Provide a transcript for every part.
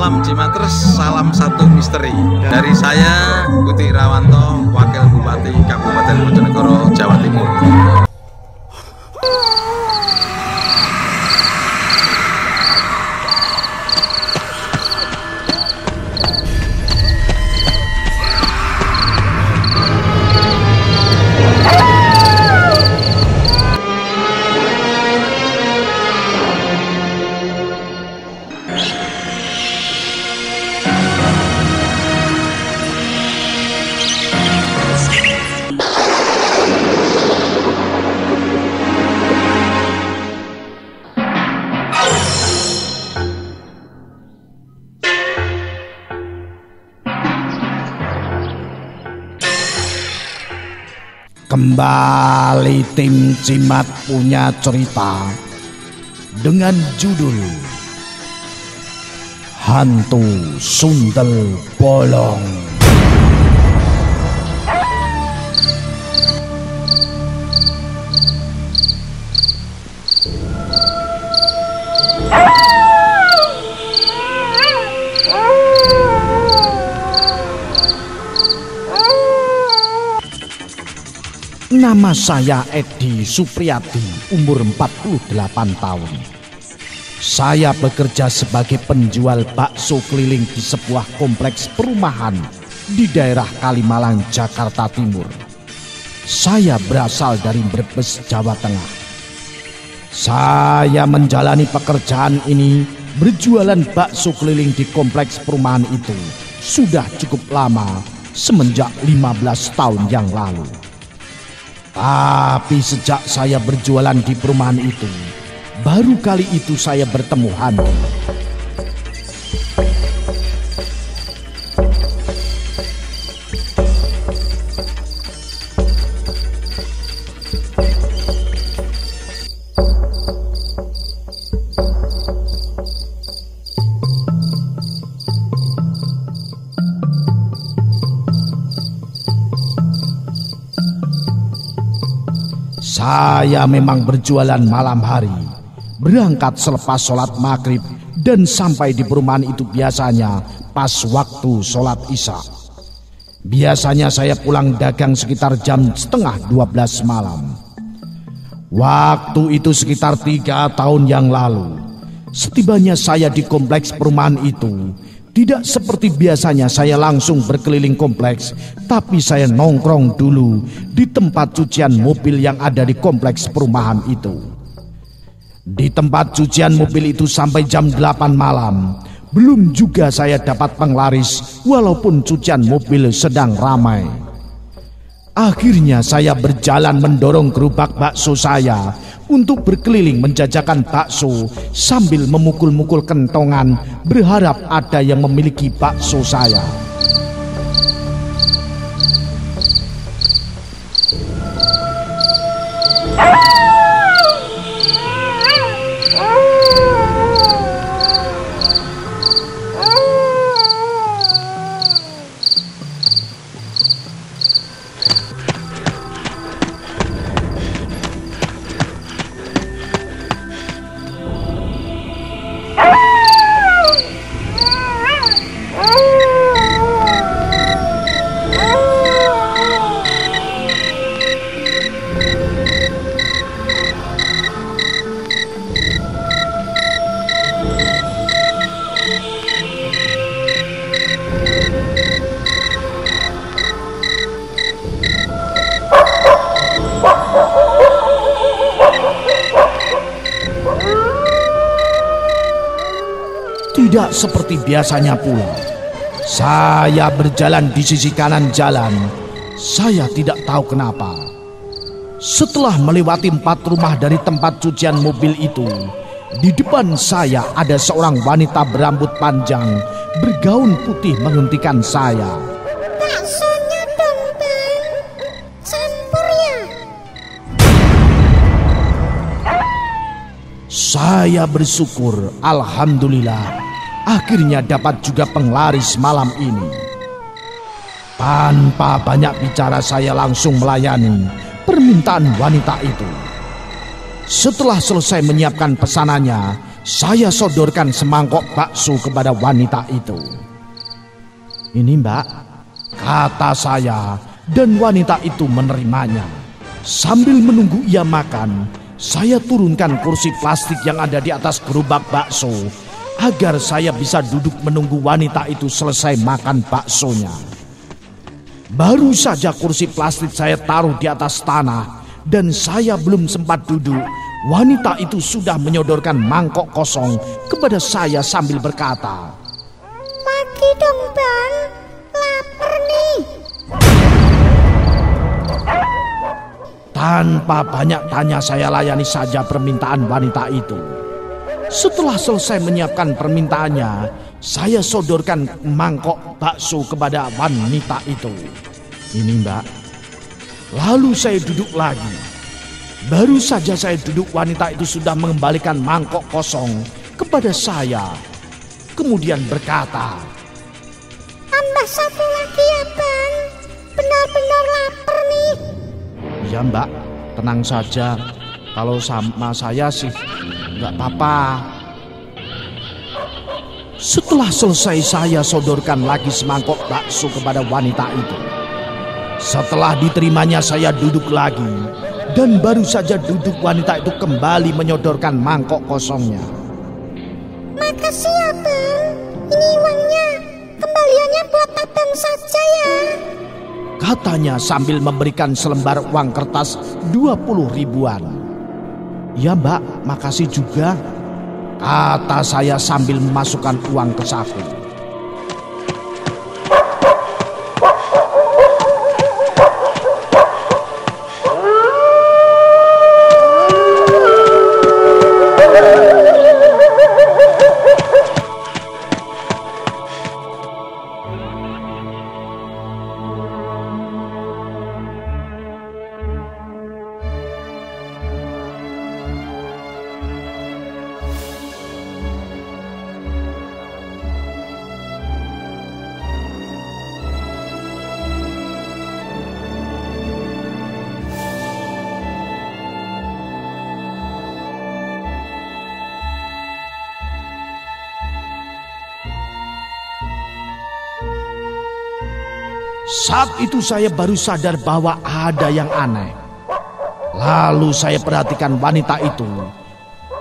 salam Cimatres, salam satu misteri. Dari saya, Budi Irawanto, Wakil Bupati Kabupaten Bojonegoro, Jawa Timur. Kembali tim Cimat punya cerita dengan judul Hantu Sundel Bolong. Nama saya Edi Supriyadi, umur 48 tahun. Saya bekerja sebagai penjual bakso keliling di sebuah kompleks perumahan di daerah Kalimalang, Jakarta Timur. Saya berasal dari Brebes, Jawa Tengah. Saya menjalani pekerjaan ini berjualan bakso keliling di kompleks perumahan itu sudah cukup lama, semenjak 15 tahun yang lalu. Tapi sejak saya berjualan di perumahan itu, baru kali itu saya bertemu hantu. Saya memang berjualan malam hari, berangkat selepas sholat maghrib dan sampai di perumahan itu biasanya pas waktu sholat isya. Biasanya saya pulang dagang sekitar jam setengah 12 malam. Waktu itu sekitar 3 tahun yang lalu. Setibanya saya di kompleks perumahan itu, tidak seperti biasanya saya langsung berkeliling kompleks, tapi saya nongkrong dulu di tempat cucian mobil yang ada di kompleks perumahan itu. Di tempat cucian mobil itu sampai jam 8 malam. Belum juga saya dapat penglaris walaupun cucian mobil sedang ramai. Akhirnya saya berjalan mendorong gerobak bakso saya untuk berkeliling menjajakan bakso sambil memukul-mukul kentongan berharap ada yang memiliki bakso saya. Tidak seperti biasanya pula. Saya berjalan di sisi kanan jalan. Saya tidak tahu kenapa. Setelah melewati 4 rumah dari tempat cucian mobil itu, di depan saya ada seorang wanita berambut panjang, bergaun putih menghentikan saya. Baksonya dong, Bang. Campur ya. Saya bersyukur, alhamdulillah, akhirnya dapat juga penglaris malam ini. Tanpa banyak bicara saya langsung melayani permintaan wanita itu. Setelah selesai menyiapkan pesanannya, saya sodorkan semangkok bakso kepada wanita itu. "Ini Mbak," kata saya, dan wanita itu menerimanya. Sambil menunggu ia makan, saya turunkan kursi plastik yang ada di atas gerobak bakso agar saya bisa duduk menunggu wanita itu selesai makan baksonya. Baru saja kursi plastik saya taruh di atas tanah dan saya belum sempat duduk, wanita itu sudah menyodorkan mangkok kosong kepada saya sambil berkata, "Lagi dong Bang, lapar nih." Tanpa banyak tanya saya layani saja permintaan wanita itu. Setelah selesai menyiapkan permintaannya, saya sodorkan mangkok bakso kepada wanita itu. "Ini Mbak." Lalu saya duduk lagi. Baru saja saya duduk, wanita itu sudah mengembalikan mangkok kosong kepada saya. Kemudian berkata, "Tambah satu lagi ya Bang, benar-benar lapar nih." "Ya Mbak, tenang saja. Kalau sama saya sih nggak apa-apa." Setelah selesai saya sodorkan lagi semangkok bakso kepada wanita itu. Setelah diterimanya saya duduk lagi. Dan baru saja duduk, wanita itu kembali menyodorkan mangkok kosongnya. "Makasih ya Bang, ini uangnya, kembaliannya buat Abang saja ya," katanya sambil memberikan selembar uang kertas 20 ribuan. "Ya Mbak, makasih juga," kata saya sambil memasukkan uang ke saku. Saat itu saya baru sadar bahwa ada yang aneh. Lalu saya perhatikan wanita itu.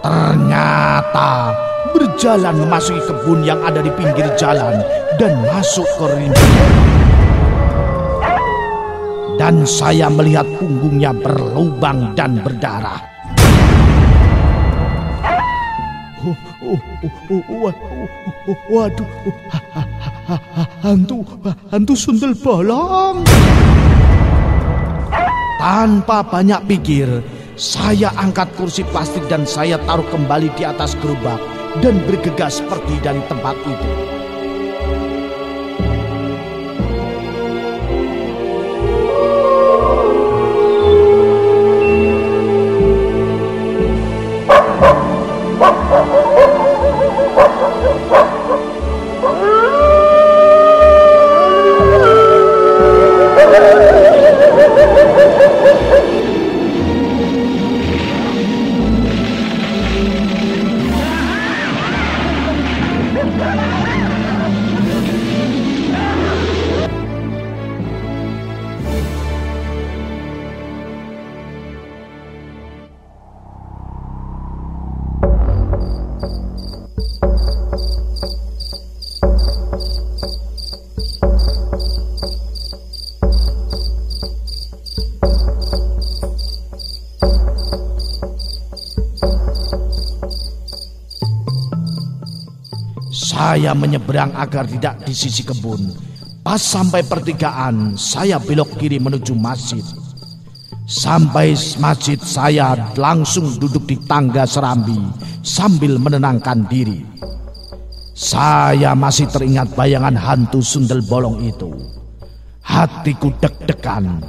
Ternyata berjalan memasuki kebun yang ada di pinggir jalan dan masuk ke rintangan. Dan saya melihat punggungnya berlubang dan berdarah. Waduh, hantu sundel bolong. Tanpa banyak pikir, saya angkat kursi plastik dan saya taruh kembali di atas gerobak dan bergegas pergi dari tempat itu. Saya menyeberang agar tidak di sisi kebun. Pas sampai pertigaan, saya belok kiri menuju masjid. Sampai masjid, saya langsung duduk di tangga serambi sambil menenangkan diri. Saya masih teringat bayangan hantu sundel bolong itu. Hatiku deg-degan,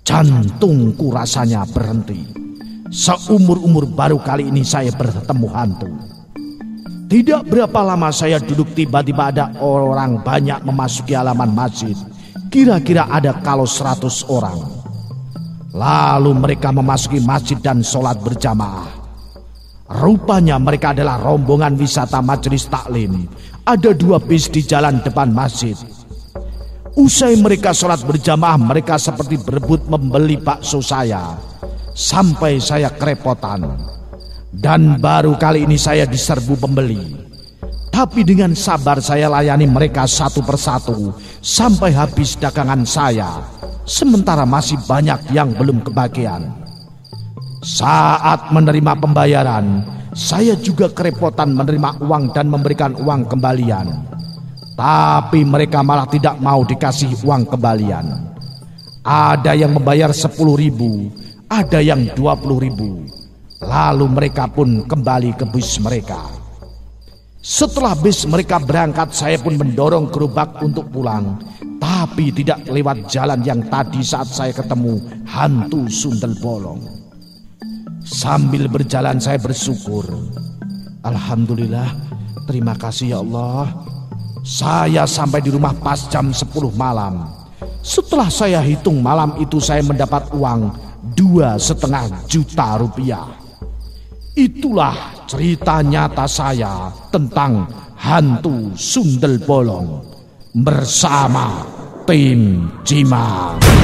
jantungku rasanya berhenti. Seumur-umur baru kali ini saya bertemu hantu. Tidak berapa lama saya duduk, tiba-tiba ada orang banyak memasuki halaman masjid. Kira-kira ada kalau 100 orang. Lalu mereka memasuki masjid dan sholat berjamaah. Rupanya mereka adalah rombongan wisata majelis taklim. Ada 2 bis di jalan depan masjid. Usai mereka sholat berjamaah, mereka seperti berebut membeli bakso saya. Sampai saya kerepotan. Dan baru kali ini saya diserbu pembeli. Tapi dengan sabar saya layani mereka satu persatu sampai habis dagangan saya. Sementara masih banyak yang belum kebagian. Saat menerima pembayaran, saya juga kerepotan menerima uang dan memberikan uang kembalian. Tapi mereka malah tidak mau dikasih uang kembalian. Ada yang membayar 10.000, ada yang 20.000. Lalu mereka pun kembali ke bis mereka. Setelah bis mereka berangkat, saya pun mendorong gerobak untuk pulang. Tapi tidak lewat jalan yang tadi saat saya ketemu hantu sundel bolong. Sambil berjalan saya bersyukur. Alhamdulillah, terima kasih ya Allah. Saya sampai di rumah pas jam 10 malam. Setelah saya hitung malam itu saya mendapat uang 2,5 juta rupiah. Itulah cerita nyata saya tentang hantu sundel bolong bersama tim Cimak.